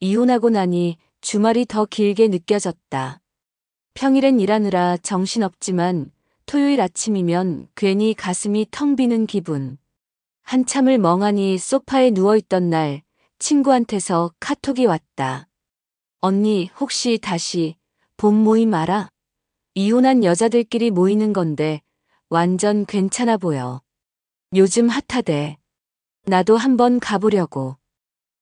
이혼하고 나니 주말이 더 길게 느껴졌다. 평일엔 일하느라 정신없지만 토요일 아침이면 괜히 가슴이 텅 비는 기분. 한참을 멍하니 소파에 누워있던 날 친구한테서 카톡이 왔다. 언니, 혹시 다시 봄 모임 알아? 이혼한 여자들끼리 모이는 건데 완전 괜찮아 보여. 요즘 핫하대. 나도 한번 가보려고.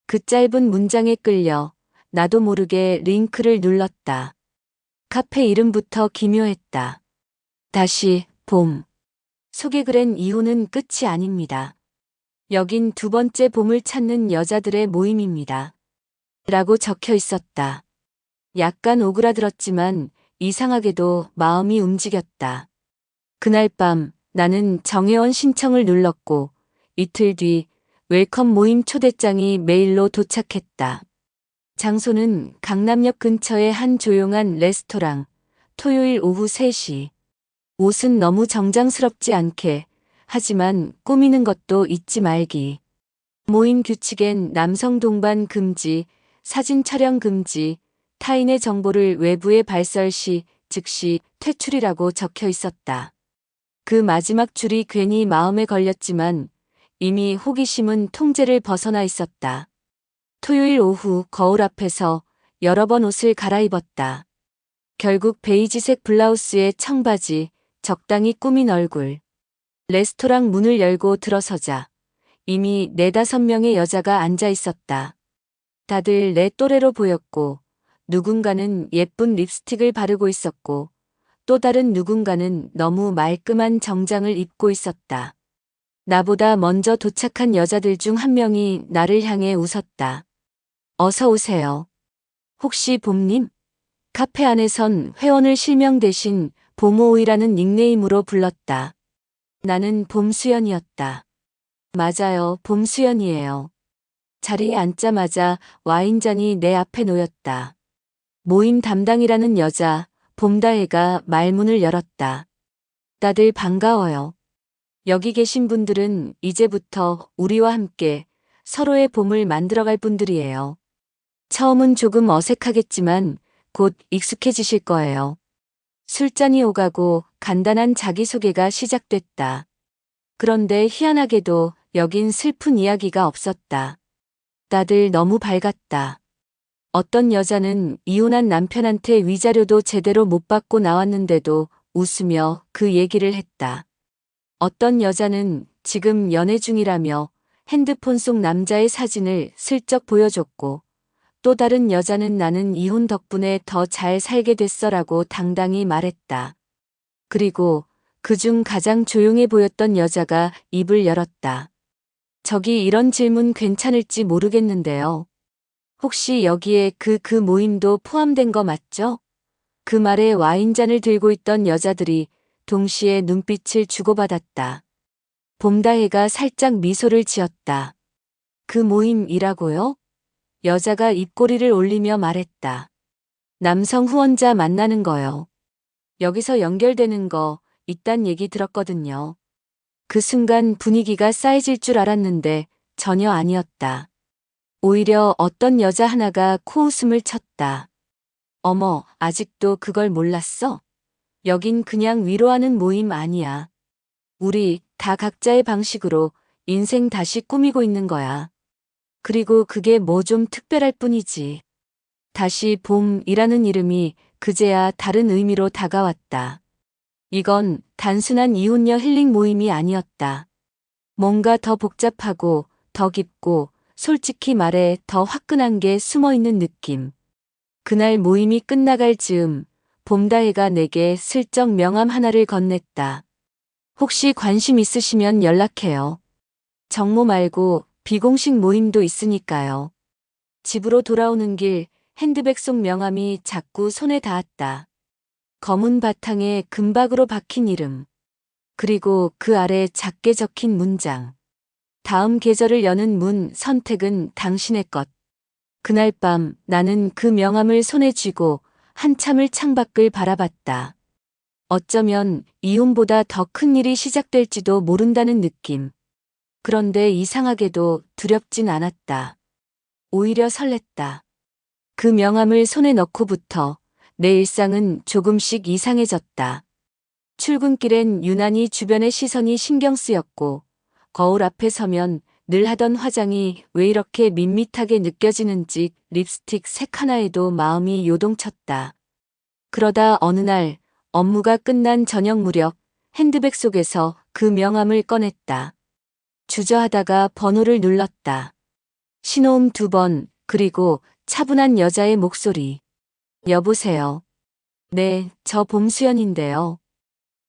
그 짧은 문장에 끌려 나도 모르게 링크를 눌렀다. 카페 이름부터 기묘했다. 다시 봄. 소개글엔 이혼은 끝이 아닙니다. 여긴 두 번째 봄을 찾는 여자들의 모임입니다. 라고 적혀 있었다. 약간 오그라들었지만 이상하게도 마음이 움직였다. 그날 밤 나는 정회원 신청을 눌렀고 이틀 뒤 웰컴 모임 초대장이 메일로 도착했다. 장소는 강남역 근처의 한 조용한 레스토랑, 토요일 오후 3시. 옷은 너무 정장스럽지 않게, 하지만 꾸미는 것도 잊지 말기. 모임 규칙엔 남성 동반 금지, 사진 촬영 금지, 타인의 정보를 외부에 발설 시 즉시 퇴출이라고 적혀 있었다. 그 마지막 줄이 괜히 마음에 걸렸지만 이미 호기심은 통제를 벗어나 있었다. 토요일 오후 거울 앞에서 여러 번 옷을 갈아입었다. 결국 베이지색 블라우스에 청바지, 적당히 꾸민 얼굴. 레스토랑 문을 열고 들어서자 이미 4~5명의 여자가 앉아 있었다. 다들 내 또래로 보였고 누군가는 예쁜 립스틱을 바르고 있었고 또 다른 누군가는 너무 말끔한 정장을 입고 있었다. 나보다 먼저 도착한 여자들 중 한 명이 나를 향해 웃었다. 어서 오세요. 혹시 봄님? 카페 안에선 회원을 실명 대신 봄오이라는 닉네임으로 불렀다. 나는 봄수연이었다. 맞아요, 봄수연이에요. 자리에 앉자마자 와인잔이 내 앞에 놓였다. 모임 담당이라는 여자, 봄다혜가 말문을 열었다. 다들 반가워요. 여기 계신 분들은 이제부터 우리와 함께 서로의 봄을 만들어갈 분들이에요. 처음은 조금 어색하겠지만 곧 익숙해지실 거예요. 술잔이 오가고 간단한 자기소개가 시작됐다. 그런데 희한하게도 여긴 슬픈 이야기가 없었다. 다들 너무 밝았다. 어떤 여자는 이혼한 남편한테 위자료도 제대로 못 받고 나왔는데도 웃으며 그 얘기를 했다. 어떤 여자는 지금 연애 중이라며 핸드폰 속 남자의 사진을 슬쩍 보여줬고 또 다른 여자는 나는 이혼 덕분에 더 잘 살게 됐어라고 당당히 말했다. 그리고 그중 가장 조용해 보였던 여자가 입을 열었다. 저기 이런 질문 괜찮을지 모르겠는데요. 혹시 여기에 그 모임도 포함된 거 맞죠? 그 말에 와인잔을 들고 있던 여자들이 동시에 눈빛을 주고받았다. 봄다혜가 살짝 미소를 지었다. 그 모임이라고요? 여자가 입꼬리를 올리며 말했다. 남성 후원자 만나는 거요. 여기서 연결되는 거 있단 얘기 들었거든요. 그 순간 분위기가 싸해질 줄 알았는데 전혀 아니었다. 오히려 어떤 여자 하나가 코웃음을 쳤다. 어머, 아직도 그걸 몰랐어? 여긴 그냥 위로하는 모임 아니야. 우리 다 각자의 방식으로 인생 다시 꾸미고 있는 거야. 그리고 그게 뭐 좀 특별할 뿐이지. 다시 봄이라는 이름이 그제야 다른 의미로 다가왔다. 이건 단순한 이혼녀 힐링 모임이 아니었다. 뭔가 더 복잡하고 더 깊고 솔직히 말해 더 화끈한 게 숨어 있는 느낌. 그날 모임이 끝나갈 즈음 봄다혜가 내게 슬쩍 명함 하나를 건넸다. 혹시 관심 있으시면 연락해요. 정모 말고 비공식 모임도 있으니까요. 집으로 돌아오는 길 핸드백 속 명함이 자꾸 손에 닿았다. 검은 바탕에 금박으로 박힌 이름. 그리고 그 아래 작게 적힌 문장. 다음 계절을 여는 문 선택은 당신의 것. 그날 밤 나는 그 명함을 손에 쥐고 한참을 창밖을 바라봤다. 어쩌면 이혼보다 더 큰 일이 시작될지도 모른다는 느낌. 그런데 이상하게도 두렵진 않았다. 오히려 설렜다. 그 명함을 손에 넣고부터 내 일상은 조금씩 이상해졌다. 출근길엔 유난히 주변의 시선이 신경 쓰였고, 거울 앞에 서면 늘 하던 화장이 왜 이렇게 밋밋하게 느껴지는지 립스틱 색 하나에도 마음이 요동쳤다. 그러다 어느 날 업무가 끝난 저녁 무렵 핸드백 속에서 그 명함을 꺼냈다. 주저하다가 번호를 눌렀다. 신호음 2번, 그리고 차분한 여자의 목소리. 여보세요. 네, 저 봄수연인데요.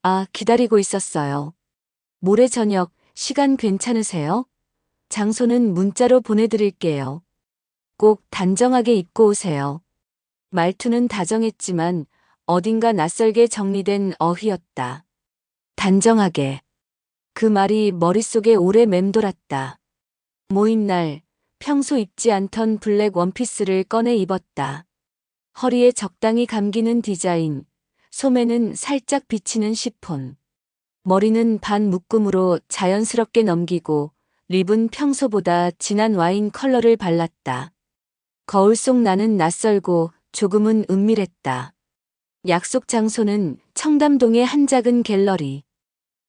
아, 기다리고 있었어요. 모레 저녁 시간 괜찮으세요? 장소는 문자로 보내드릴게요. 꼭 단정하게 입고 오세요. 말투는 다정했지만 어딘가 낯설게 정리된 어휘였다. 단정하게. 그 말이 머릿속에 오래 맴돌았다. 모임날 평소 입지 않던 블랙 원피스를 꺼내 입었다. 허리에 적당히 감기는 디자인, 소매는 살짝 비치는 시폰. 머리는 반 묶음으로 자연스럽게 넘기고 립은 평소보다 진한 와인 컬러를 발랐다. 거울 속 나는 낯설고 조금은 은밀했다. 약속 장소는 청담동의 한 작은 갤러리.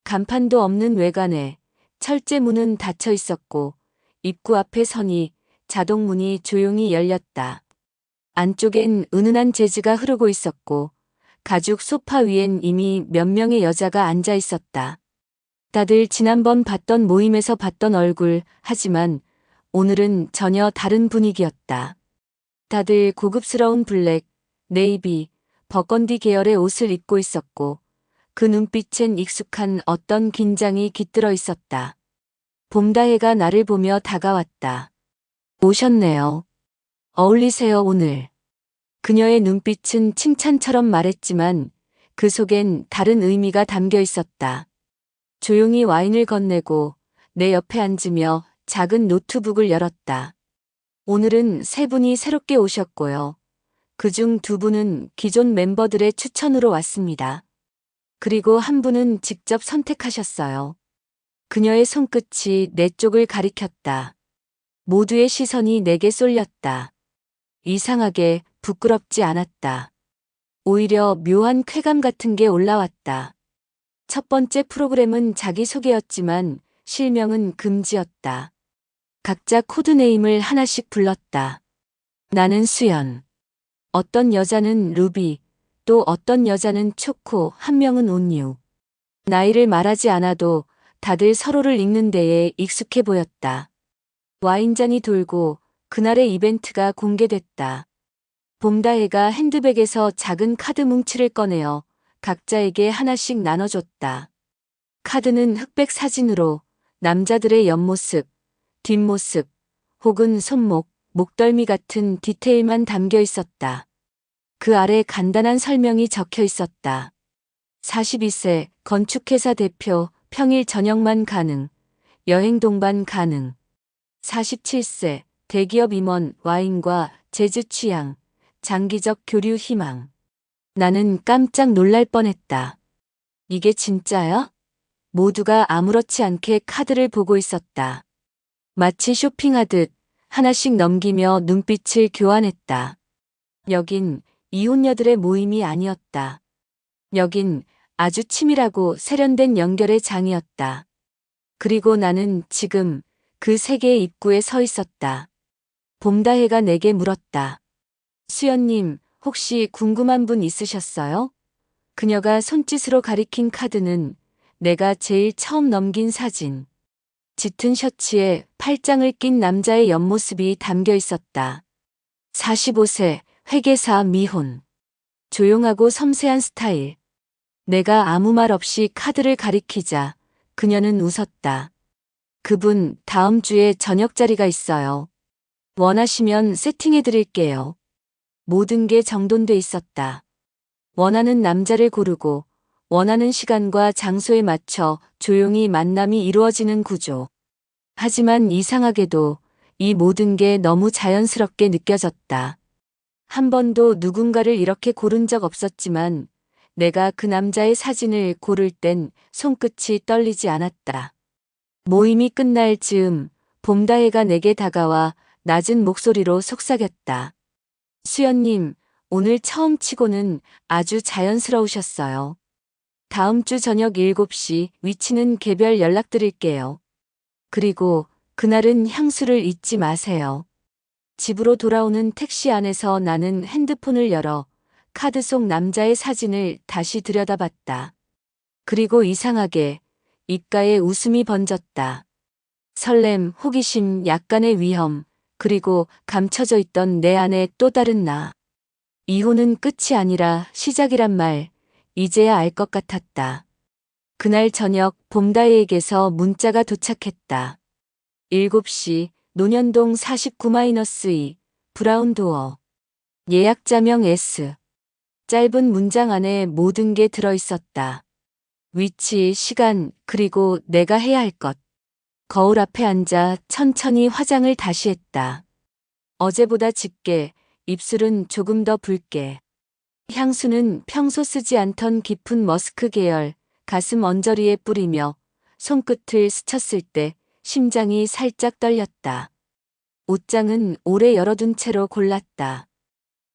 간판도 없는 외관에 철제 문은 닫혀 있었고 입구 앞에 서니 자동문이 조용히 열렸다. 안쪽엔 은은한 재즈가 흐르고 있었고 가죽 소파 위엔 이미 몇 명의 여자가 앉아 있었다. 다들 지난번 봤던 모임에서 봤던 얼굴, 하지만 오늘은 전혀 다른 분위기였다. 다들 고급스러운 블랙, 네이비, 버건디 계열의 옷을 입고 있었고 그 눈빛엔 익숙한 어떤 긴장이 깃들어 있었다. 봄다혜가 나를 보며 다가왔다. 오셨네요. 어울리세요, 오늘. 그녀의 눈빛은 칭찬처럼 말했지만 그 속엔 다른 의미가 담겨 있었다. 조용히 와인을 건네고 내 옆에 앉으며 작은 노트북을 열었다. 오늘은 3분이 새롭게 오셨고요. 그중 2분은 기존 멤버들의 추천으로 왔습니다. 그리고 1분은 직접 선택하셨어요. 그녀의 손끝이 내 쪽을 가리켰다. 모두의 시선이 내게 쏠렸다. 이상하게 부끄럽지 않았다. 오히려 묘한 쾌감 같은 게 올라왔다. 첫 번째 프로그램은 자기소개였지만 실명은 금지였다. 각자 코드네임을 하나씩 불렀다. 나는 수연. 어떤 여자는 루비, 또 어떤 여자는 초코, 한 명은 온유. 나이를 말하지 않아도 다들 서로를 읽는 데에 익숙해 보였다. 와인잔이 돌고 그날의 이벤트가 공개됐다. 봄다혜가 핸드백에서 작은 카드 뭉치를 꺼내어 각자에게 하나씩 나눠줬다. 카드는 흑백 사진으로 남자들의 옆모습, 뒷모습, 혹은 손목, 목덜미 같은 디테일만 담겨 있었다. 그 아래 간단한 설명이 적혀 있었다. 42세, 건축회사 대표, 평일 저녁만 가능, 여행 동반 가능. 47세, 대기업 임원, 와인과 재즈 취향, 장기적 교류 희망. 나는 깜짝 놀랄 뻔했다. 이게 진짜야? 모두가 아무렇지 않게 카드를 보고 있었다. 마치 쇼핑하듯 하나씩 넘기며 눈빛을 교환했다. 여긴 이혼녀들의 모임이 아니었다. 여긴 아주 치밀하고 세련된 연결의 장이었다. 그리고 나는 지금 그 세계의 입구에 서 있었다. 봄다혜가 내게 물었다. 수연님, 혹시 궁금한 분 있으셨어요? 그녀가 손짓으로 가리킨 카드는 내가 제일 처음 넘긴 사진. 짙은 셔츠에 팔짱을 낀 남자의 옆모습이 담겨 있었다. 45세, 회계사 미혼. 조용하고 섬세한 스타일. 내가 아무 말 없이 카드를 가리키자 그녀는 웃었다. 그분 다음 주에 저녁 자리가 있어요. 원하시면 세팅해 드릴게요. 모든 게 정돈돼 있었다. 원하는 남자를 고르고 원하는 시간과 장소에 맞춰 조용히 만남이 이루어지는 구조. 하지만 이상하게도 이 모든 게 너무 자연스럽게 느껴졌다. 한 번도 누군가를 이렇게 고른 적 없었지만 내가 그 남자의 사진을 고를 땐 손끝이 떨리지 않았다. 모임이 끝날 즈음 봄다혜가 내게 다가와 낮은 목소리로 속삭였다. 수연님, 오늘 처음 치고는 아주 자연스러우셨어요. 다음 주 저녁 7시 위치는 개별 연락드릴게요. 그리고 그날은 향수를 잊지 마세요. 집으로 돌아오는 택시 안에서 나는 핸드폰을 열어 카드 속 남자의 사진을 다시 들여다봤다. 그리고 이상하게 입가에 웃음이 번졌다. 설렘, 호기심, 약간의 위험, 그리고 감춰져 있던 내 안에 또 다른 나. 이혼은 끝이 아니라 시작이란 말, 이제야 알 것 같았다. 그날 저녁 봄다혜에게서 문자가 도착했다. 7시 논현동 49-2 브라운 도어. 예약자명 S. 짧은 문장 안에 모든 게 들어있었다. 위치, 시간, 그리고 내가 해야 할 것. 거울 앞에 앉아 천천히 화장을 다시 했다. 어제보다 짙게, 입술은 조금 더 붉게. 향수는 평소 쓰지 않던 깊은 머스크 계열, 가슴 언저리에 뿌리며 손끝을 스쳤을 때 심장이 살짝 떨렸다. 옷장은 오래 열어둔 채로 골랐다.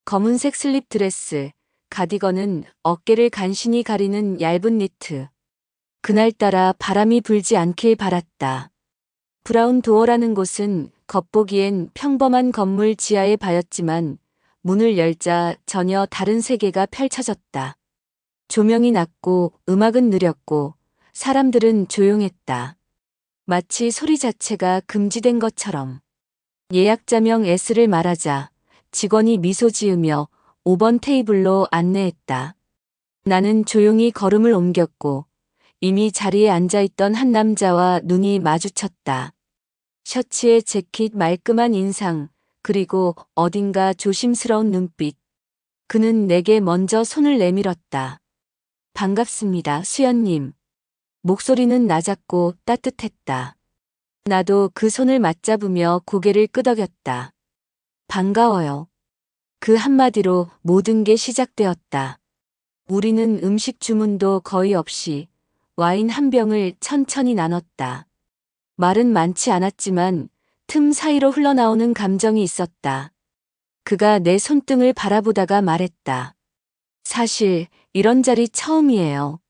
검은색 슬립 드레스, 가디건은 어깨를 간신히 가리는 얇은 니트. 그날따라 바람이 불지 않길 바랐다. 브라운 도어라는 곳은 겉보기엔 평범한 건물 지하의 바였지만 문을 열자 전혀 다른 세계가 펼쳐졌다. 조명이 낮고 음악은 느렸고 사람들은 조용했다. 마치 소리 자체가 금지된 것처럼. 예약자명 S를 말하자 직원이 미소 지으며 5번 테이블로 안내했다. 나는 조용히 걸음을 옮겼고 이미 자리에 앉아있던 한 남자와 눈이 마주쳤다. 셔츠에 재킷, 말끔한 인상, 그리고 어딘가 조심스러운 눈빛. 그는 내게 먼저 손을 내밀었다. 반갑습니다, 수연님. 목소리는 낮았고 따뜻했다. 나도 그 손을 맞잡으며 고개를 끄덕였다. 반가워요. 그 한마디로 모든 게 시작되었다. 우리는 음식 주문도 거의 없이 와인 한 병을 천천히 나눴다. 말은 많지 않았지만 틈 사이로 흘러나오는 감정이 있었다. 그가 내 손등을 바라보다가 말했다. 사실 이런 자리 처음이에요.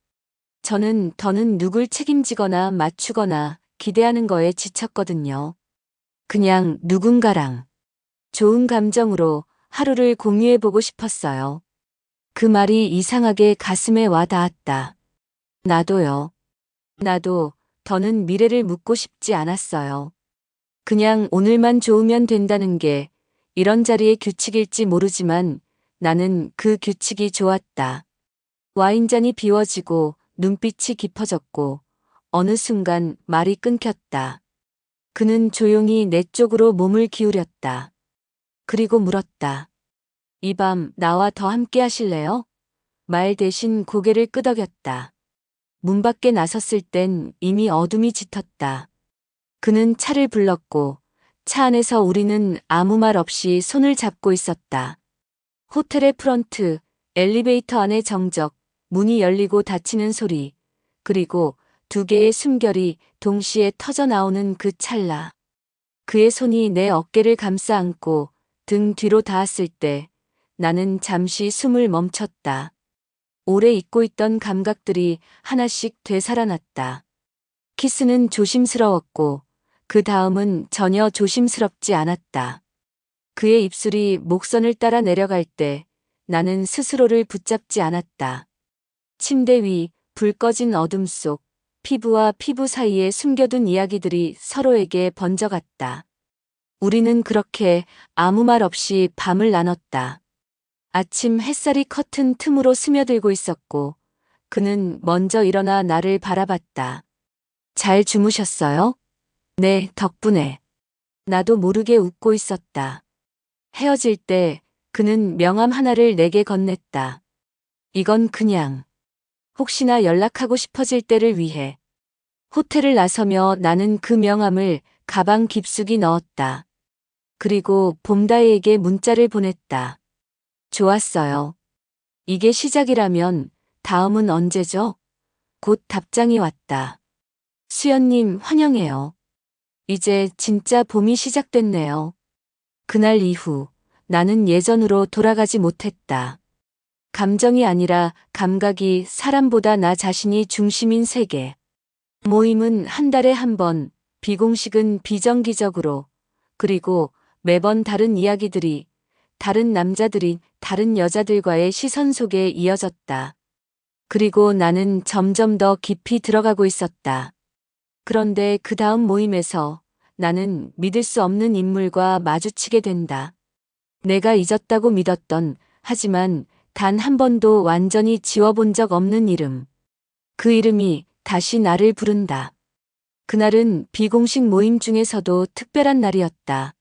더는 누굴 책임지거나 맞추거나 기대하는 거에 지쳤거든요. 그냥 누군가랑 좋은 감정으로 하루를 공유해보고 싶었어요. 그 말이 이상하게 가슴에 와 닿았다. 나도요. 나도 더는 미래를 묻고 싶지 않았어요. 그냥 오늘만 좋으면 된다는 게 이런 자리의 규칙일지 모르지만 나는 그 규칙이 좋았다. 와인잔이 비워지고 눈빛이 깊어졌고 어느 순간 말이 끊겼다. 그는 조용히 내 쪽으로 몸을 기울였다. 그리고 물었다. 이 밤 나와 더 함께 하실래요? 말 대신 고개를 끄덕였다. 문 밖에 나섰을 땐 이미 어둠이 짙었다. 그는 차를 불렀고 차 안에서 우리는 아무 말 없이 손을 잡고 있었다. 호텔의 프런트, 엘리베이터 안의 정적, 문이 열리고 닫히는 소리, 그리고 두 개의 숨결이 동시에 터져 나오는 그 찰나. 그의 손이 내 어깨를 감싸 안고 등 뒤로 닿았을 때 나는 잠시 숨을 멈췄다. 오래 잊고 있던 감각들이 하나씩 되살아났다. 키스는 조심스러웠고 그 다음은 전혀 조심스럽지 않았다. 그의 입술이 목선을 따라 내려갈 때 나는 스스로를 붙잡지 않았다. 침대 위, 불 꺼진 어둠 속 피부와 피부 사이에 숨겨둔 이야기들이 서로에게 번져갔다. 우리는 그렇게 아무 말 없이 밤을 나눴다. 아침 햇살이 커튼 틈으로 스며들고 있었고 그는 먼저 일어나 나를 바라봤다. 잘 주무셨어요? 네, 덕분에. 나도 모르게 웃고 있었다. 헤어질 때 그는 명함 하나를 내게 건넸다. 이건 그냥 혹시나 연락하고 싶어질 때를 위해. 호텔을 나서며 나는 그 명함을 가방 깊숙이 넣었다. 그리고 봄다혜에게 문자를 보냈다. 좋았어요. 이게 시작이라면 다음은 언제죠? 곧 답장이 왔다. 수연님 환영해요. 이제 진짜 봄이 시작됐네요. 그날 이후 나는 예전으로 돌아가지 못했다. 감정이 아니라 감각이 사람보다 나 자신이 중심인 세계. 모임은 한 달에 한 번, 비공식은 비정기적으로, 그리고 매번 다른 이야기들이, 다른 남자들이 다른 여자들과의 시선 속에 이어졌다. 그리고 나는 점점 더 깊이 들어가고 있었다. 그런데 그 다음 모임에서 나는 믿을 수 없는 인물과 마주치게 된다. 내가 잊었다고 믿었던, 하지만 단 한 번도 완전히 지워본 적 없는 이름. 그 이름이 다시 나를 부른다. 그날은 비공식 모임 중에서도 특별한 날이었다.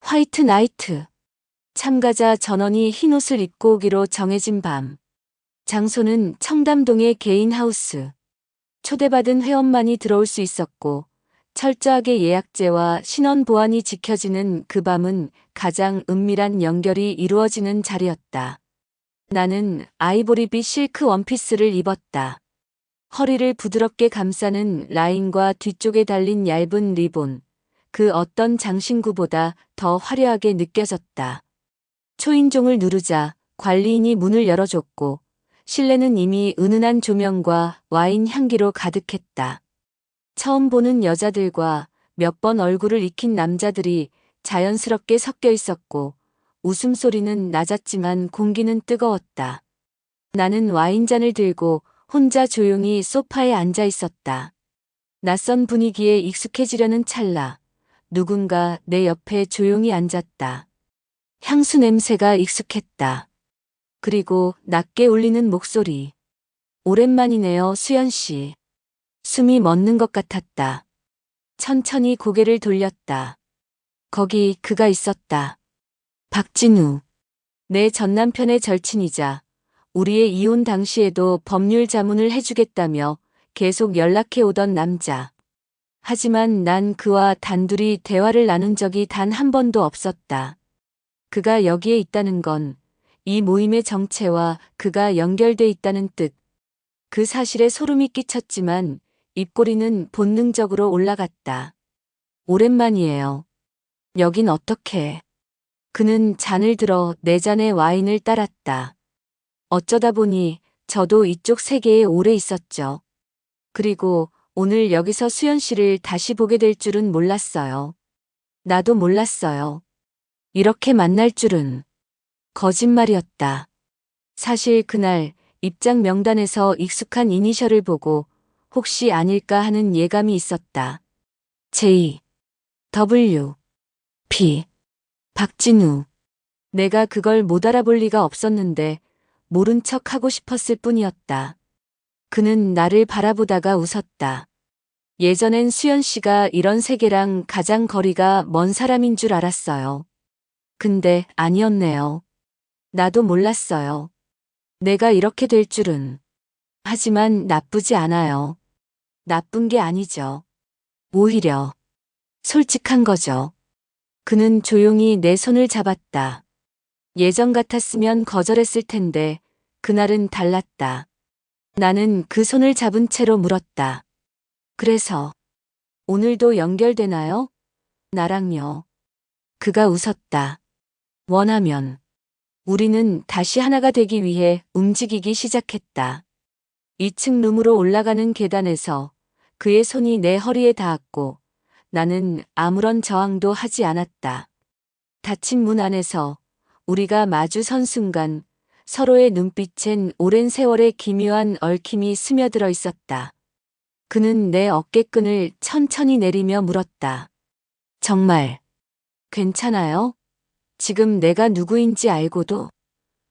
화이트 나이트. 참가자 전원이 흰 옷을 입고 오기로 정해진 밤. 장소는 청담동의 개인 하우스. 초대받은 회원만이 들어올 수 있었고, 철저하게 예약제와 신원 보안이 지켜지는 그 밤은 가장 은밀한 연결이 이루어지는 자리였다. 나는 아이보리빛 실크 원피스를 입었다. 허리를 부드럽게 감싸는 라인과 뒤쪽에 달린 얇은 리본, 그 어떤 장신구보다 더 화려하게 느껴졌다. 초인종을 누르자 관리인이 문을 열어줬고, 실내는 이미 은은한 조명과 와인 향기로 가득했다. 처음 보는 여자들과 몇 번 얼굴을 익힌 남자들이 자연스럽게 섞여 있었고, 웃음소리는 낮았지만 공기는 뜨거웠다. 나는 와인잔을 들고 혼자 조용히 소파에 앉아 있었다. 낯선 분위기에 익숙해지려는 찰나, 누군가 내 옆에 조용히 앉았다. 향수 냄새가 익숙했다. 그리고 낮게 울리는 목소리. 오랜만이네요, 수연 씨. 숨이 멎는 것 같았다. 천천히 고개를 돌렸다. 거기 그가 있었다. 박진우. 내 전남편의 절친이자 우리의 이혼 당시에도 법률 자문을 해주겠다며 계속 연락해 오던 남자. 하지만 난 그와 단둘이 대화를 나눈 적이 단 한 번도 없었다. 그가 여기에 있다는 건 이 모임의 정체와 그가 연결돼 있다는 뜻. 그 사실에 소름이 끼쳤지만 입꼬리는 본능적으로 올라갔다. 오랜만이에요. 여긴 어떻게? 그는 잔을 들어 내 잔에 와인을 따랐다. 어쩌다 보니 저도 이쪽 세계에 오래 있었죠. 그리고 오늘 여기서 수연 씨를 다시 보게 될 줄은 몰랐어요. 나도 몰랐어요. 이렇게 만날 줄은. 거짓말이었다. 사실 그날 입장 명단에서 익숙한 이니셜을 보고 혹시 아닐까 하는 예감이 있었다. J, W, P, 박진우. 내가 그걸 못 알아볼 리가 없었는데 모른 척 하고 싶었을 뿐이었다. 그는 나를 바라보다가 웃었다. 예전엔 수연 씨가 이런 세계랑 가장 거리가 먼 사람인 줄 알았어요. 근데 아니었네요. 나도 몰랐어요. 내가 이렇게 될 줄은. 하지만 나쁘지 않아요. 나쁜 게 아니죠. 오히려 솔직한 거죠. 그는 조용히 내 손을 잡았다. 예전 같았으면 거절했을 텐데 그날은 달랐다. 나는 그 손을 잡은 채로 물었다. 그래서 오늘도 연결되나요? 나랑요. 그가 웃었다. 원하면. 우리는 다시 하나가 되기 위해 움직이기 시작했다. 2층 룸으로 올라가는 계단에서 그의 손이 내 허리에 닿았고 나는 아무런 저항도 하지 않았다. 닫힌 문 안에서 우리가 마주 선 순간 서로의 눈빛엔 오랜 세월의 기묘한 얽힘이 스며들어 있었다. 그는 내 어깨끈을 천천히 내리며 물었다. 정말 괜찮아요? 지금 내가 누구인지 알고도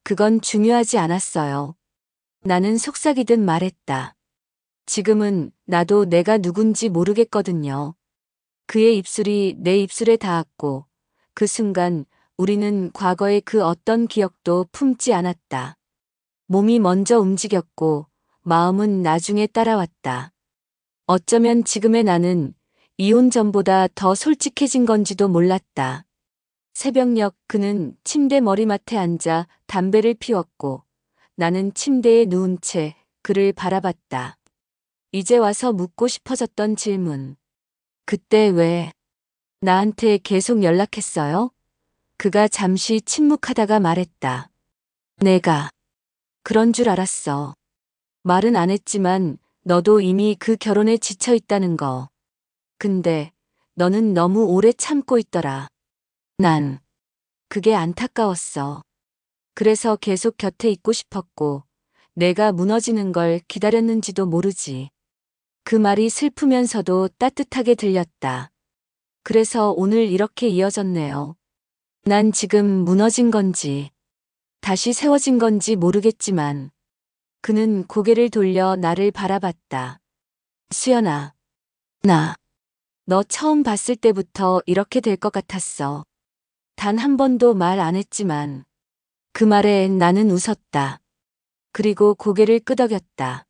그건 중요하지 않았어요. 나는 속삭이듯 말했다. 지금은 나도 내가 누군지 모르겠거든요. 그의 입술이 내 입술에 닿았고 그 순간 우리는 과거의 그 어떤 기억도 품지 않았다. 몸이 먼저 움직였고 마음은 나중에 따라왔다. 어쩌면 지금의 나는 이혼 전보다 더 솔직해진 건지도 몰랐다. 새벽녘 그는 침대 머리맡에 앉아 담배를 피웠고 나는 침대에 누운 채 그를 바라봤다. 이제 와서 묻고 싶어졌던 질문. 그때 왜 나한테 계속 연락했어요? 그가 잠시 침묵하다가 말했다. 내가 그런 줄 알았어. 말은 안 했지만 너도 이미 그 결혼에 지쳐 있다는 거. 근데 너는 너무 오래 참고 있더라. 난 그게 안타까웠어. 그래서 계속 곁에 있고 싶었고 내가 무너지는 걸 기다렸는지도 모르지. 그 말이 슬프면서도 따뜻하게 들렸다. 그래서 오늘 이렇게 이어졌네요. 난 지금 무너진 건지 다시 세워진 건지 모르겠지만 그는 고개를 돌려 나를 바라봤다. 수연아, 너 처음 봤을 때부터 이렇게 될 것 같았어. 단 한 번도 말 안 했지만 그 말에 나는 웃었다. 그리고 고개를 끄덕였다.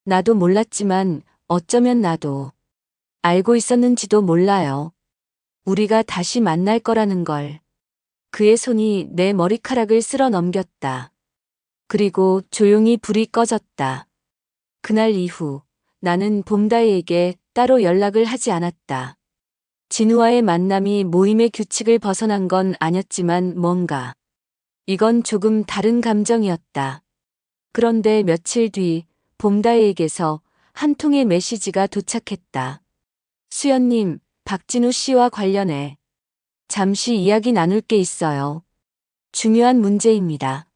나도 몰랐지만 어쩌면 나도 알고 있었는지도 몰라요. 우리가 다시 만날 거라는 걸. 그의 손이 내 머리카락을 쓸어 넘겼다. 그리고 조용히 불이 꺼졌다. 그날 이후 나는 봄다혜에게 따로 연락을 하지 않았다. 진우와의 만남이 모임의 규칙을 벗어난 건 아니었지만 뭔가 이건 조금 다른 감정이었다. 그런데 며칠 뒤 봄다혜에게서 한 통의 메시지가 도착했다. 수연님, 박진우 씨와 관련해 잠시 이야기 나눌 게 있어요. 중요한 문제입니다.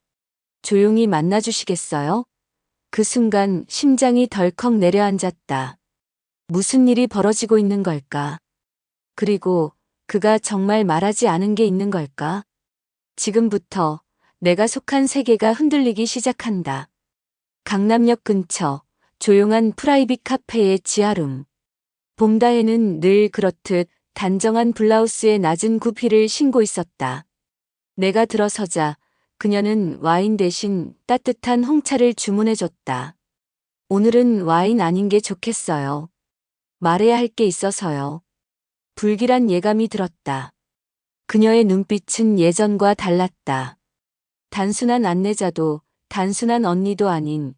조용히 만나주시겠어요? 그 순간 심장이 덜컥 내려앉았다. 무슨 일이 벌어지고 있는 걸까? 그리고 그가 정말 말하지 않은 게 있는 걸까? 지금부터 내가 속한 세계가 흔들리기 시작한다. 강남역 근처 조용한 프라이빗 카페의 지하룸. 봄다혜는 늘 그렇듯 단정한 블라우스에 낮은 구피를 신고 있었다. 내가 들어서자 그녀는 와인 대신 따뜻한 홍차를 주문해줬다. 오늘은 와인 아닌 게 좋겠어요. 말해야 할 게 있어서요. 불길한 예감이 들었다. 그녀의 눈빛은 예전과 달랐다. 단순한 안내자도 단순한 언니도 아닌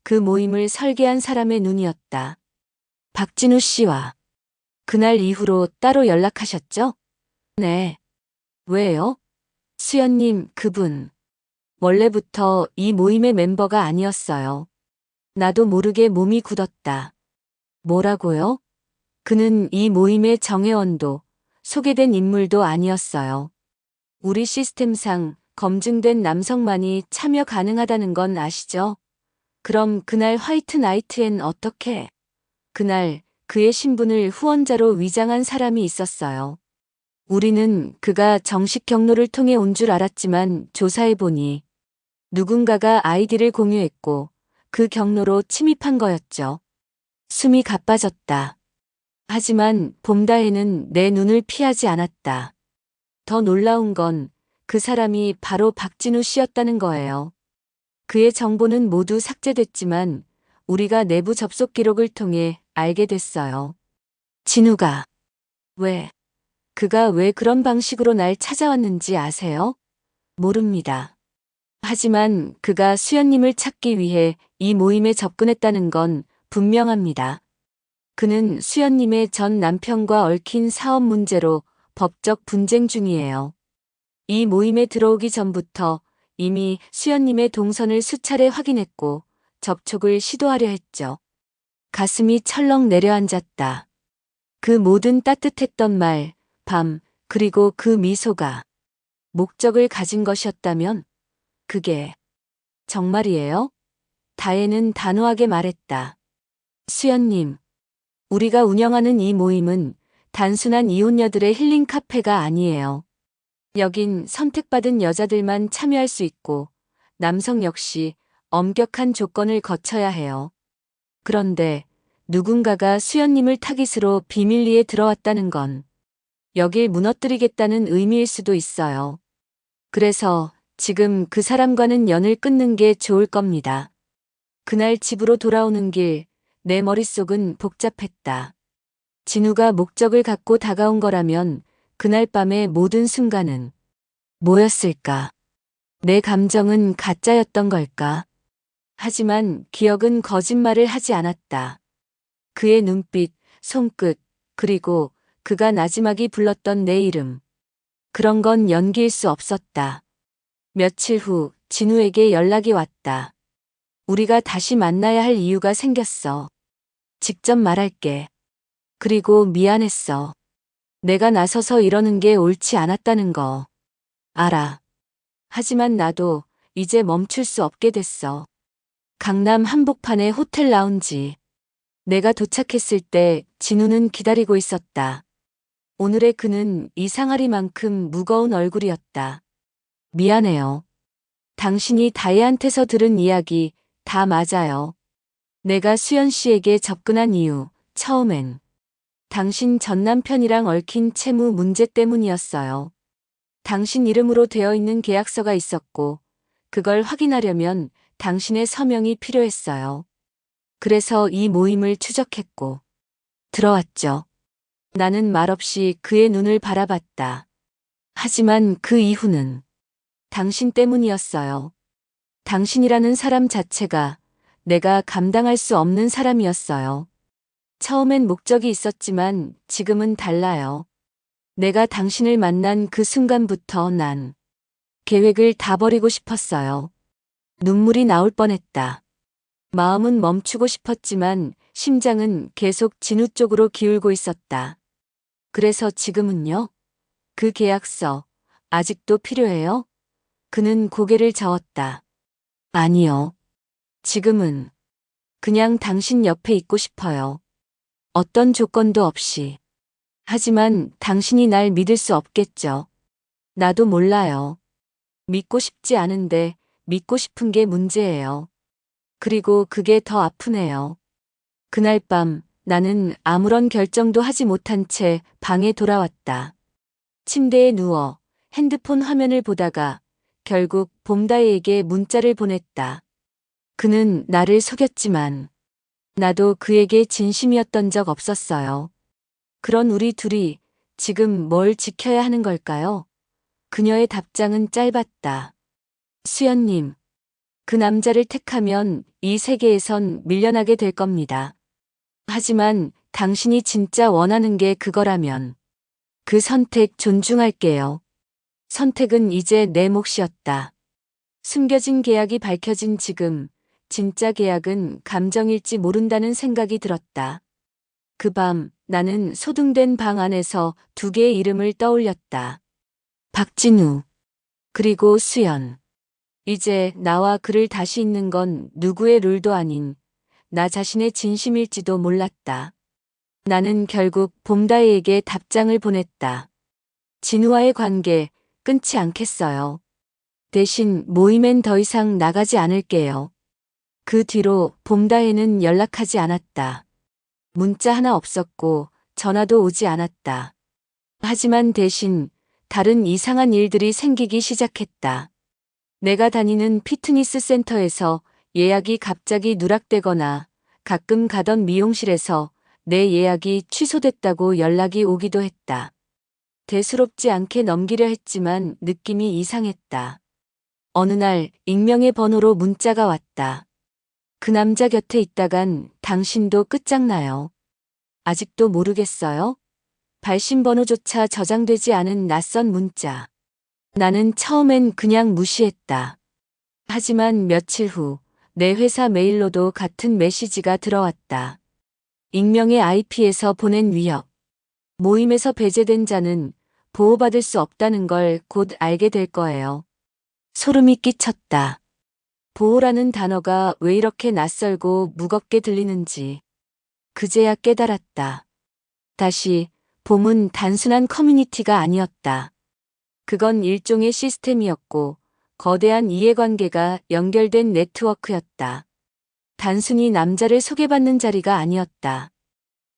그 모임을 설계한 사람의 눈이었다. 박진우 씨와 그날 이후로 따로 연락하셨죠? 네. 왜요? 수연님, 그분 원래부터 이 모임의 멤버가 아니었어요. 나도 모르게 몸이 굳었다. 뭐라고요? 그는 이 모임의 정회원도 소개된 인물도 아니었어요. 우리 시스템상 검증된 남성만이 참여 가능하다는 건 아시죠? 그럼 그날 화이트 나이트엔 어떻게? 그날 그의 신분을 후원자로 위장한 사람이 있었어요. 우리는 그가 정식 경로를 통해 온 줄 알았지만 조사해보니 누군가가 아이디를 공유했고 그 경로로 침입한 거였죠. 숨이 가빠졌다. 하지만 봄다혜는 내 눈을 피하지 않았다. 더 놀라운 건 그 사람이 바로 박진우 씨였다는 거예요. 그의 정보는 모두 삭제됐지만 우리가 내부 접속 기록을 통해 알게 됐어요. 진우가 그가 왜 그런 방식으로 날 찾아왔는지 아세요? 모릅니다. 하지만 그가 수연님을 찾기 위해 이 모임에 접근했다는 건 분명합니다. 그는 수연님의 전 남편과 얽힌 사업 문제로 법적 분쟁 중이에요. 이 모임에 들어오기 전부터 이미 수연님의 동선을 수차례 확인했고 접촉을 시도하려 했죠. 가슴이 철렁 내려앉았다. 그 모든 따뜻했던 말, 밤, 그리고 그 미소가 목적을 가진 것이었다면 그게 정말이에요? 다혜는 단호하게 말했다. 수연님, 우리가 운영하는 이 모임은 단순한 이혼녀들의 힐링 카페가 아니에요. 여긴 선택받은 여자들만 참여할 수 있고 남성 역시 엄격한 조건을 거쳐야 해요. 그런데 누군가가 수연님을 타깃으로 비밀리에 들어왔다는 건 여길 무너뜨리겠다는 의미일 수도 있어요. 그래서 지금 그 사람과는 연을 끊는 게 좋을 겁니다. 그날 집으로 돌아오는 길, 내 머릿속은 복잡했다. 진우가 목적을 갖고 다가온 거라면 그날 밤의 모든 순간은 뭐였을까? 내 감정은 가짜였던 걸까? 하지만 기억은 거짓말을 하지 않았다. 그의 눈빛, 손끝, 그리고 그가 나지막이 불렀던 내 이름. 그런 건 연기일 수 없었다. 며칠 후 진우에게 연락이 왔다. 우리가 다시 만나야 할 이유가 생겼어. 직접 말할게. 그리고 미안했어. 내가 나서서 이러는 게 옳지 않았다는 거. 알아. 하지만 나도 이제 멈출 수 없게 됐어. 강남 한복판의 호텔 라운지. 내가 도착했을 때 진우는 기다리고 있었다. 오늘의 그는 이상하리만큼 무거운 얼굴이었다. 미안해요. 당신이 다혜한테서 들은 이야기 다 맞아요. 내가 수연 씨에게 접근한 이유, 처음엔 당신 전 남편이랑 얽힌 채무 문제 때문이었어요. 당신 이름으로 되어 있는 계약서가 있었고, 그걸 확인하려면 당신의 서명이 필요했어요. 그래서 이 모임을 추적했고, 들어왔죠. 나는 말없이 그의 눈을 바라봤다. 하지만 그 이후는 당신 때문이었어요. 당신이라는 사람 자체가 내가 감당할 수 없는 사람이었어요. 처음엔 목적이 있었지만 지금은 달라요. 내가 당신을 만난 그 순간부터 난 계획을 다 버리고 싶었어요. 눈물이 나올 뻔했다. 마음은 멈추고 싶었지만 심장은 계속 진우 쪽으로 기울고 있었다. 그래서 지금은요? 그 계약서 아직도 필요해요? 그는 고개를 저었다. 아니요. 지금은 그냥 당신 옆에 있고 싶어요. 어떤 조건도 없이. 하지만 당신이 날 믿을 수 없겠죠. 나도 몰라요. 믿고 싶지 않은데 믿고 싶은 게 문제예요. 그리고 그게 더 아프네요. 그날 밤 나는 아무런 결정도 하지 못한 채 방에 돌아왔다. 침대에 누워 핸드폰 화면을 보다가 결국 봄다혜에게 문자를 보냈다. 그는 나를 속였지만 나도 그에게 진심이었던 적 없었어요. 그런 우리 둘이 지금 뭘 지켜야 하는 걸까요? 그녀의 답장은 짧았다. 수연님, 그 남자를 택하면 이 세계에선 밀려나게 될 겁니다. 하지만 당신이 진짜 원하는 게 그거라면 그 선택 존중할게요. 선택은 이제 내 몫이었다. 숨겨진 계약이 밝혀진 지금 진짜 계약은 감정일지 모른다는 생각이 들었다. 그 밤 나는 소등된 방 안에서 두 개의 이름을 떠올렸다. 박진우, 그리고 수연. 이제 나와 그를 다시 잇는 건 누구의 룰도 아닌 나 자신의 진심일지도 몰랐다. 나는 결국 봄다혜에게 답장을 보냈다. 진우와의 관계 끊지 않겠어요. 대신 모임엔 더 이상 나가지 않을게요. 그 뒤로 봄다혜는 연락하지 않았다. 문자 하나 없었고 전화도 오지 않았다. 하지만 대신 다른 이상한 일들이 생기기 시작했다. 내가 다니는 피트니스 센터에서 예약이 갑자기 누락되거나 가끔 가던 미용실에서 내 예약이 취소됐다고 연락이 오기도 했다. 대수롭지 않게 넘기려 했지만 느낌이 이상했다. 어느 날 익명의 번호로 문자가 왔다. 그 남자 곁에 있다간 당신도 끝장나요. 아직도 모르겠어요? 발신 번호조차 저장되지 않은 낯선 문자. 나는 처음엔 그냥 무시했다. 하지만 며칠 후 내 회사 메일로도 같은 메시지가 들어왔다. 익명의 IP에서 보낸 위협. 모임에서 배제된 자는 보호받을 수 없다는 걸 곧 알게 될 거예요. 소름이 끼쳤다. 보호라는 단어가 왜 이렇게 낯설고 무겁게 들리는지 그제야 깨달았다. 다시 봄은 단순한 커뮤니티가 아니었다. 그건 일종의 시스템이었고 거대한 이해관계가 연결된 네트워크였다. 단순히 남자를 소개받는 자리가 아니었다.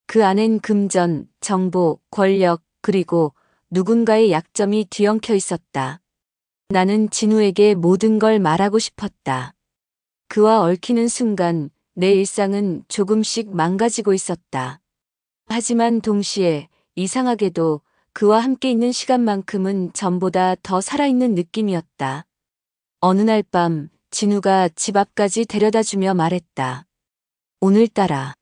그 안엔 금전, 정보, 권력, 그리고 누군가의 약점이 뒤엉켜 있었다. 나는 진우에게 모든 걸 말하고 싶었다. 그와 얽히는 순간 내 일상은 조금씩 망가지고 있었다. 하지만 동시에 이상하게도 그와 함께 있는 시간만큼은 전보다 더 살아있는 느낌이었다. 어느 날 밤 진우가 집 앞까지 데려다주며 말했다. 오늘따라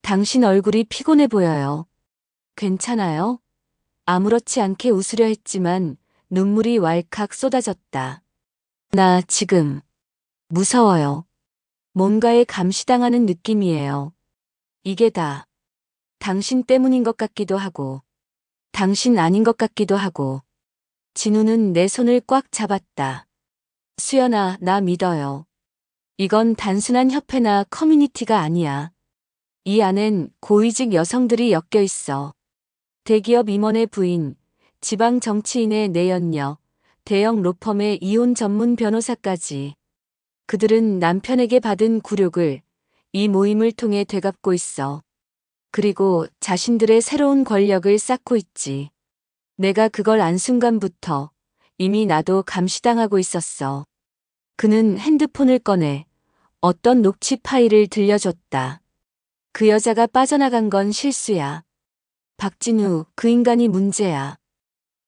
당신 얼굴이 피곤해 보여요. 괜찮아요? 아무렇지 않게 웃으려 했지만 눈물이 왈칵 쏟아졌다. 나 지금 무서워요. 뭔가에 감시당하는 느낌이에요. 이게 다 당신 때문인 것 같기도 하고, 당신 아닌 것 같기도 하고. 진우는 내 손을 꽉 잡았다. 수연아, 나 믿어요. 이건 단순한 협회나 커뮤니티가 아니야. 이 안엔 고위직 여성들이 엮여 있어. 대기업 임원의 부인, 지방 정치인의 내연녀, 대형 로펌의 이혼 전문 변호사까지. 그들은 남편에게 받은 굴욕을 이 모임을 통해 되갚고 있어. 그리고 자신들의 새로운 권력을 쌓고 있지. 내가 그걸 안 순간부터 이미 나도 감시당하고 있었어. 그는 핸드폰을 꺼내 어떤 녹취 파일을 들려줬다. 그 여자가 빠져나간 건 실수야. 박진우, 그 인간이 문제야.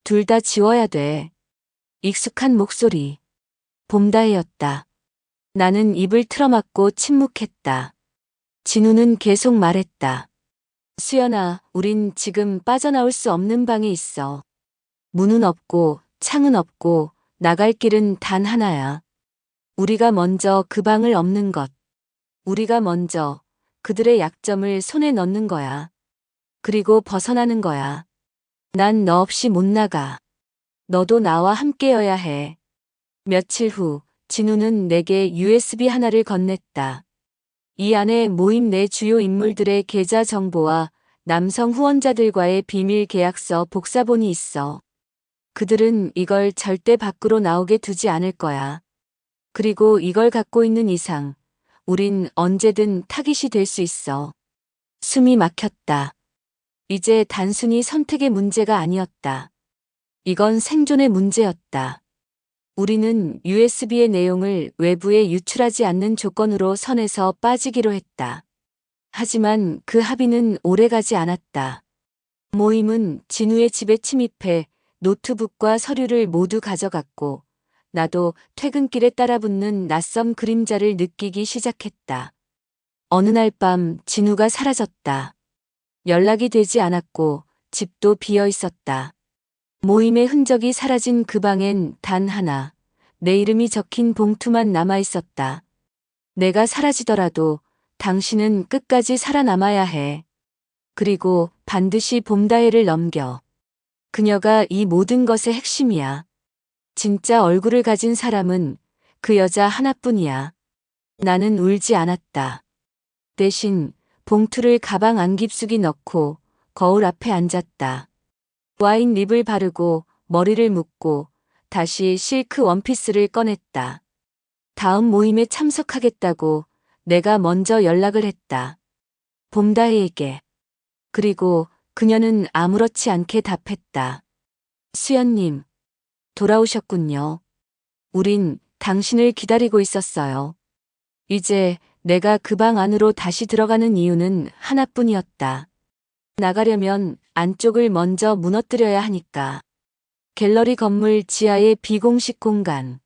둘 다 지워야 돼. 익숙한 목소리. 봄다혜였다. 나는 입을 틀어막고 침묵했다. 진우는 계속 말했다. 수연아, 우린 지금 빠져나올 수 없는 방에 있어. 문은 없고 창은 없고 나갈 길은 단 하나야. 우리가 먼저 그 방을 엎는 것. 우리가 먼저 그들의 약점을 손에 넣는 거야. 그리고 벗어나는 거야. 난 너 없이 못 나가. 너도 나와 함께여야 해. 며칠 후 진우는 내게 USB 하나를 건넸다. 이 안에 모임 내 주요 인물들의 계좌 정보와 남성 후원자들과의 비밀 계약서 복사본이 있어. 그들은 이걸 절대 밖으로 나오게 두지 않을 거야. 그리고 이걸 갖고 있는 이상, 우린 언제든 타깃이 될 수 있어. 숨이 막혔다. 이제 단순히 선택의 문제가 아니었다. 이건 생존의 문제였다. 우리는 USB의 내용을 외부에 유출하지 않는 조건으로 선에서 빠지기로 했다. 하지만 그 합의는 오래가지 않았다. 모임은 진우의 집에 침입해 노트북과 서류를 모두 가져갔고, 나도 퇴근길에 따라붙는 낯선 그림자를 느끼기 시작했다. 어느 날 밤 진우가 사라졌다. 연락이 되지 않았고 집도 비어 있었다. 모임의 흔적이 사라진 그 방엔 단 하나, 내 이름이 적힌 봉투만 남아 있었다. 내가 사라지더라도 당신은 끝까지 살아남아야 해. 그리고 반드시 봄다혜를 넘겨. 그녀가 이 모든 것의 핵심이야. 진짜 얼굴을 가진 사람은 그 여자 하나뿐이야. 나는 울지 않았다. 대신 봉투를 가방 안 깊숙이 넣고 거울 앞에 앉았다. 와인 립을 바르고 머리를 묶고 다시 실크 원피스를 꺼냈다. 다음 모임에 참석하겠다고 내가 먼저 연락을 했다. 봄다혜에게. 그리고 그녀는 아무렇지 않게 답했다. 수연님, 돌아오셨군요. 우린 당신을 기다리고 있었어요. 이제 내가 그 방 안으로 다시 들어가는 이유는 하나뿐이었다. 나가려면 안쪽을 먼저 무너뜨려야 하니까. 갤러리 건물 지하의 비공식 공간.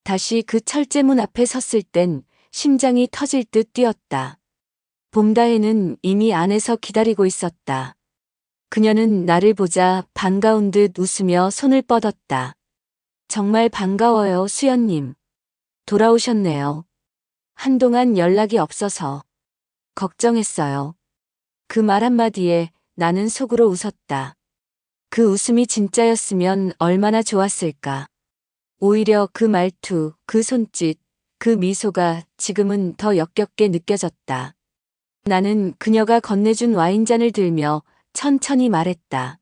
다시 그 철제문 앞에 섰을 땐 심장이 터질 듯 뛰었다. 봄다혜는 이미 안에서 기다리고 있었다. 그녀는 나를 보자 반가운 듯 웃으며 손을 뻗었다. 정말 반가워요, 수연님. 돌아오셨네요. 한동안 연락이 없어서 걱정했어요. 그 말 한마디에 나는 속으로 웃었다. 그 웃음이 진짜였으면 얼마나 좋았을까. 오히려 그 말투, 그 손짓, 그 미소가 지금은 더 역겹게 느껴졌다. 나는 그녀가 건네준 와인잔을 들며 천천히 말했다.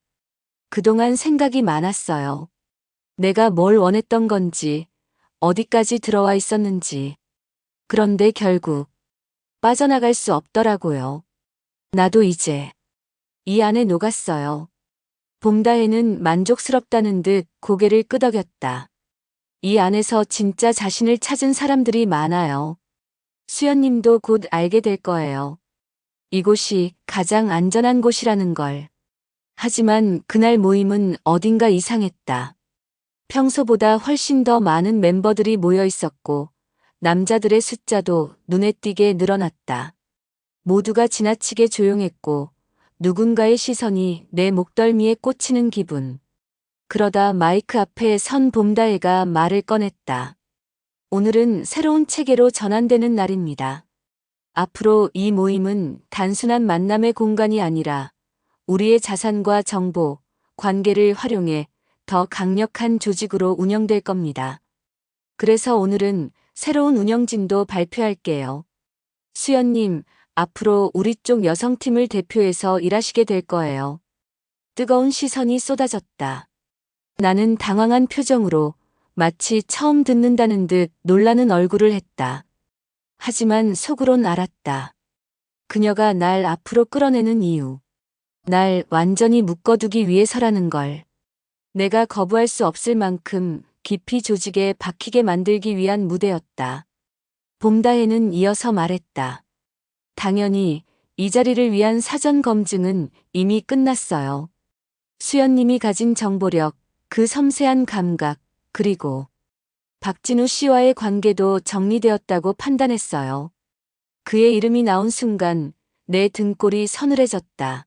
그동안 생각이 많았어요. 내가 뭘 원했던 건지, 어디까지 들어와 있었는지. 그런데 결국 빠져나갈 수 없더라고요. 나도 이제 이 안에 녹았어요. 봄다혜는 만족스럽다는 듯 고개를 끄덕였다. 이 안에서 진짜 자신을 찾은 사람들이 많아요. 수연님도 곧 알게 될 거예요. 이곳이 가장 안전한 곳이라는 걸. 하지만 그날 모임은 어딘가 이상했다. 평소보다 훨씬 더 많은 멤버들이 모여 있었고, 남자들의 숫자도 눈에 띄게 늘어났다. 모두가 지나치게 조용했고, 누군가의 시선이 내 목덜미에 꽂히는 기분. 그러다 마이크 앞에 선 봄다혜가 말을 꺼냈다. 오늘은 새로운 체계로 전환되는 날입니다. 앞으로 이 모임은 단순한 만남의 공간이 아니라 우리의 자산과 정보, 관계를 활용해 더 강력한 조직으로 운영될 겁니다. 그래서 오늘은 새로운 운영진도 발표할게요. 수연님, 앞으로 우리 쪽 여성팀을 대표해서 일하시게 될 거예요. 뜨거운 시선이 쏟아졌다. 나는 당황한 표정으로 마치 처음 듣는다는 듯 놀라는 얼굴을 했다. 하지만 속으론 알았다. 그녀가 날 앞으로 끌어내는 이유. 날 완전히 묶어두기 위해서라는 걸. 내가 거부할 수 없을 만큼 깊이 조직에 박히게 만들기 위한 무대였다. 봄다혜는 이어서 말했다. 당연히 이 자리를 위한 사전 검증은 이미 끝났어요. 수연님이 가진 정보력, 그 섬세한 감각, 그리고 박진우 씨와의 관계도 정리되었다고 판단했어요. 그의 이름이 나온 순간 내 등골이 서늘해졌다.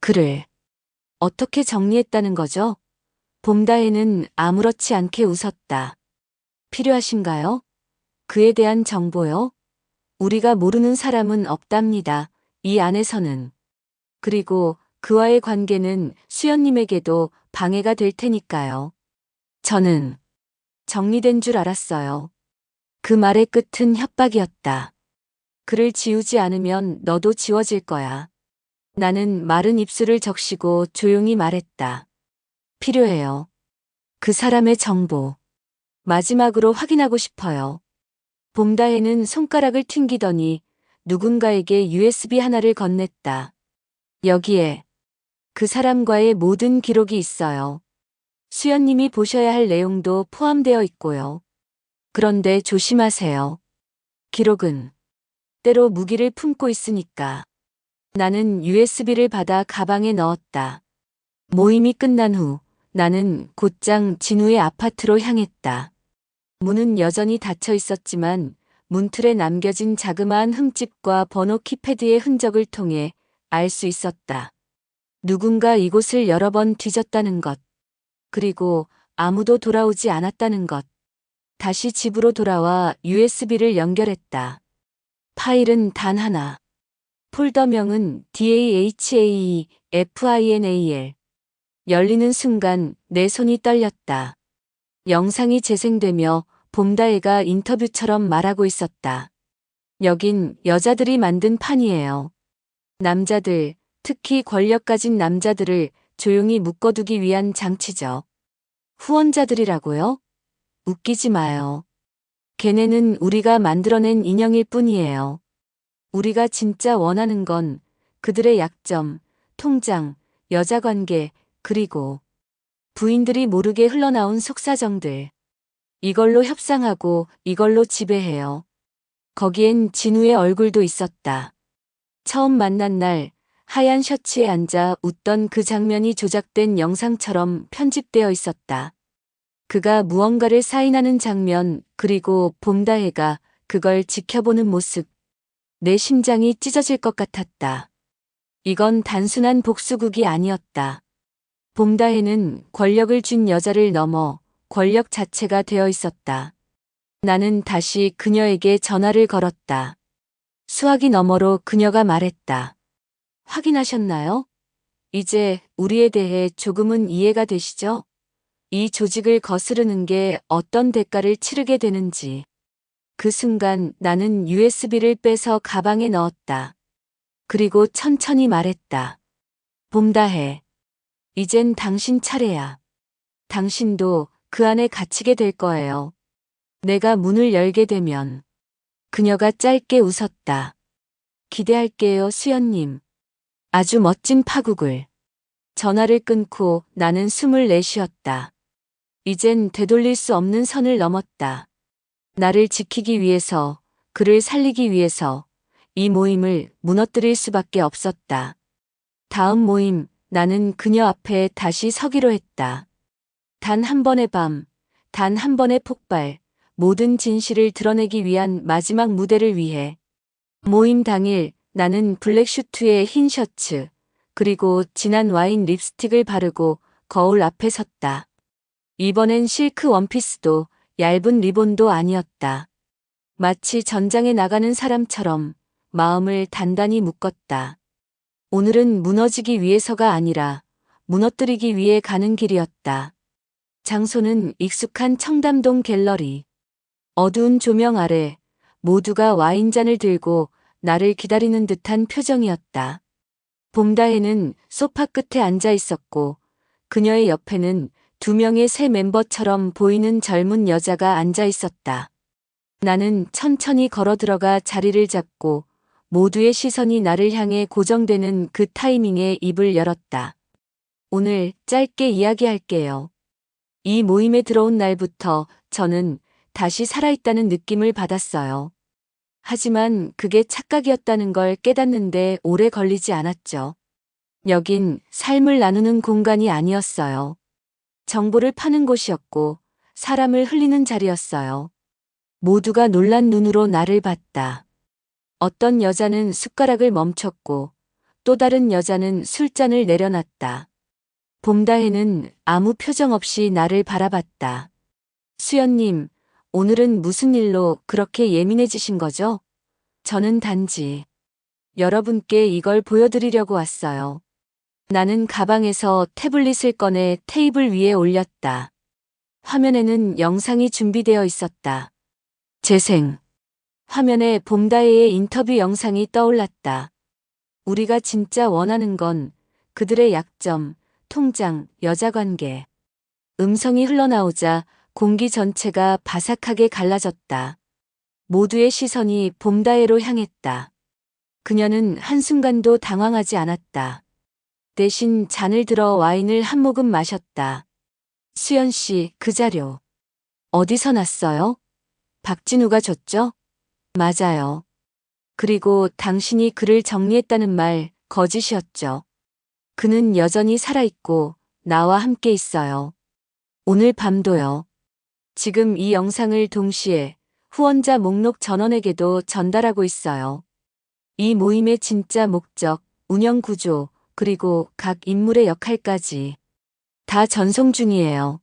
그를 어떻게 정리했다는 거죠? 봄다혜는 아무렇지 않게 웃었다. 필요하신가요? 그에 대한 정보요? 우리가 모르는 사람은 없답니다. 이 안에서는. 그리고 그와의 관계는 수연님에게도 방해가 될 테니까요. 저는 정리된 줄 알았어요. 그 말의 끝은 협박이었다. 그를 지우지 않으면 너도 지워질 거야. 나는 마른 입술을 적시고 조용히 말했다. 필요해요. 그 사람의 정보. 마지막으로 확인하고 싶어요. 봄다혜는 손가락을 튕기더니 누군가에게 USB 하나를 건넸다. 여기에 그 사람과의 모든 기록이 있어요. 수연님이 보셔야 할 내용도 포함되어 있고요. 그런데 조심하세요. 기록은 때로 무기를 품고 있으니까. 나는 USB를 받아 가방에 넣었다. 모임이 끝난 후 나는 곧장 진우의 아파트로 향했다. 문은 여전히 닫혀 있었지만 문틀에 남겨진 자그마한 흠집과 번호 키패드의 흔적을 통해 알 수 있었다. 누군가 이곳을 여러 번 뒤졌다는 것. 그리고 아무도 돌아오지 않았다는 것. 다시 집으로 돌아와 USB를 연결했다. 파일은 단 하나. 폴더명은 DAHAEFINAL. 열리는 순간 내 손이 떨렸다. 영상이 재생되며 봄다혜가 인터뷰처럼 말하고 있었다. 여긴 여자들이 만든 판이에요. 남자들, 특히 권력 가진 남자들을 조용히 묶어두기 위한 장치죠. 후원자들이라고요? 웃기지 마요. 걔네는 우리가 만들어낸 인형일 뿐이에요. 우리가 진짜 원하는 건 그들의 약점, 통장, 여자관계, 그리고 부인들이 모르게 흘러나온 속사정들. 이걸로 협상하고 이걸로 지배해요. 거기엔 진우의 얼굴도 있었다. 처음 만난 날 하얀 셔츠에 앉아 웃던 그 장면이 조작된 영상처럼 편집되어 있었다. 그가 무언가를 사인하는 장면, 그리고 봄다혜가 그걸 지켜보는 모습. 내 심장이 찢어질 것 같았다. 이건 단순한 복수극이 아니었다. 봄다혜는 권력을 쥔 여자를 넘어 권력 자체가 되어 있었다. 나는 다시 그녀에게 전화를 걸었다. 수화기 너머로 그녀가 말했다. 확인하셨나요? 이제 우리에 대해 조금은 이해가 되시죠? 이 조직을 거스르는 게 어떤 대가를 치르게 되는지. 그 순간 나는 USB를 빼서 가방에 넣었다. 그리고 천천히 말했다. 봄다혜. 이젠 당신 차례야. 당신도 그 안에 갇히게 될 거예요. 내가 문을 열게 되면. 그녀가 짧게 웃었다. 기대할게요, 수연님. 아주 멋진 파국을. 전화를 끊고 나는 숨을 내쉬었다. 이젠 되돌릴 수 없는 선을 넘었다. 나를 지키기 위해서, 그를 살리기 위해서 이 모임을 무너뜨릴 수밖에 없었다. 다음 모임, 나는 그녀 앞에 다시 서기로 했다. 단 한 번의 밤, 단 한 번의 폭발, 모든 진실을 드러내기 위한 마지막 무대를 위해. 모임 당일 나는 블랙 슈트에 흰 셔츠, 그리고 진한 와인 립스틱을 바르고 거울 앞에 섰다. 이번엔 실크 원피스도 얇은 리본도 아니었다. 마치 전장에 나가는 사람처럼 마음을 단단히 묶었다. 오늘은 무너지기 위해서가 아니라 무너뜨리기 위해 가는 길이었다. 장소는 익숙한 청담동 갤러리. 어두운 조명 아래 모두가 와인잔을 들고 나를 기다리는 듯한 표정이었다. 봄다혜는 소파 끝에 앉아 있었고 그녀의 옆에는 2명의 새 멤버처럼 보이는 젊은 여자가 앉아 있었다. 나는 천천히 걸어 들어가 자리를 잡고 모두의 시선이 나를 향해 고정되는 그 타이밍에 입을 열었다. 오늘 짧게 이야기할게요. 이 모임에 들어온 날부터 저는 다시 살아있다는 느낌을 받았어요. 하지만 그게 착각이었다는 걸 깨닫는데 오래 걸리지 않았죠. 여긴 삶을 나누는 공간이 아니었어요. 정보를 파는 곳이었고 사람을 흘리는 자리였어요. 모두가 놀란 눈으로 나를 봤다. 어떤 여자는 숟가락을 멈췄고 또 다른 여자는 술잔을 내려놨다. 봄다혜는 아무 표정 없이 나를 바라봤다. 수연님, 오늘은 무슨 일로 그렇게 예민해지신 거죠? 저는 단지 여러분께 이걸 보여드리려고 왔어요. 나는 가방에서 태블릿을 꺼내 테이블 위에 올렸다. 화면에는 영상이 준비되어 있었다. 재생. 화면에 봄다혜의 인터뷰 영상이 떠올랐다. 우리가 진짜 원하는 건 그들의 약점, 통장, 여자관계. 음성이 흘러나오자 공기 전체가 바삭하게 갈라졌다. 모두의 시선이 봄다혜로 향했다. 그녀는 한순간도 당황하지 않았다. 대신 잔을 들어 와인을 한 모금 마셨다. 수연 씨, 그 자료. 어디서 났어요? 박진우가 줬죠? 맞아요. 그리고 당신이 그를 정리했다는 말 거짓이었죠. 그는 여전히 살아있고 나와 함께 있어요. 오늘 밤도요. 지금 이 영상을 동시에 후원자 목록 전원에게도 전달하고 있어요. 이 모임의 진짜 목적, 운영 구조, 그리고 각 인물의 역할까지 다 전송 중이에요.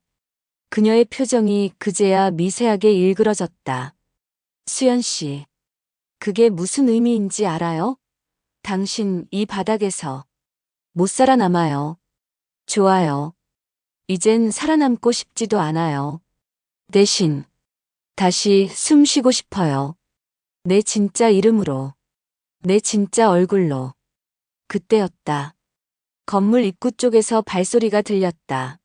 그녀의 표정이 그제야 미세하게 일그러졌다. 수연 씨, 그게 무슨 의미인지 알아요? 당신 이 바닥에서 못 살아남아요. 좋아요. 이젠 살아남고 싶지도 않아요. 대신 다시 숨 쉬고 싶어요. 내 진짜 이름으로. 내 진짜 얼굴로. 그때였다. 건물 입구 쪽에서 발소리가 들렸다.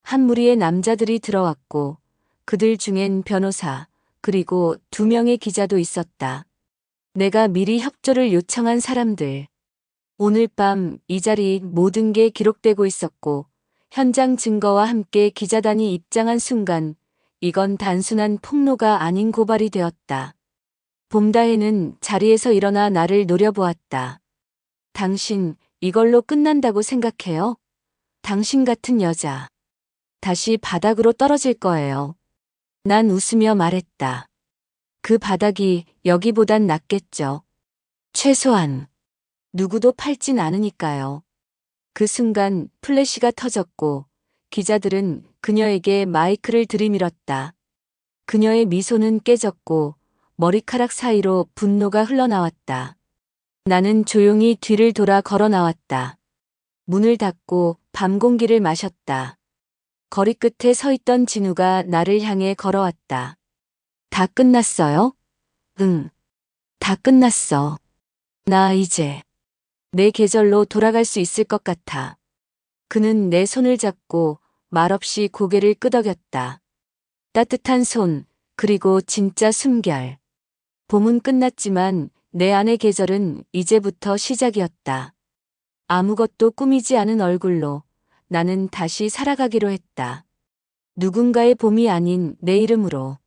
한 무리의 남자들이 들어왔고 그들 중엔 변호사 그리고 2명의 기자도 있었다. 내가 미리 협조를 요청한 사람들. 오늘 밤 이 자리 모든 게 기록되고 있었고 현장 증거와 함께 기자단이 입장한 순간 이건 단순한 폭로가 아닌 고발이 되었다. 봄다혜는 자리에서 일어나 나를 노려보았다. 당신 이걸로 끝난다고 생각해요? 당신 같은 여자 다시 바닥으로 떨어질 거예요. 난 웃으며 말했다. 그 바닥이 여기보단 낫겠죠. 최소한 누구도 팔진 않으니까요. 그 순간 플래시가 터졌고 기자들은 그녀에게 마이크를 들이밀었다. 그녀의 미소는 깨졌고 머리카락 사이로 분노가 흘러나왔다. 나는 조용히 뒤를 돌아 걸어 나왔다. 문을 닫고 밤 공기를 마셨다. 거리 끝에 서 있던 진우가 나를 향해 걸어왔다. 다 끝났어요? 응. 다 끝났어. 나 이제 내 계절로 돌아갈 수 있을 것 같아. 그는 내 손을 잡고 말없이 고개를 끄덕였다. 따뜻한 손, 그리고 진짜 숨결. 봄은 끝났지만 내 안의 계절은 이제부터 시작이었다. 아무것도 꾸미지 않은 얼굴로 나는 다시 살아가기로 했다. 누군가의 봄이 아닌 내 이름으로.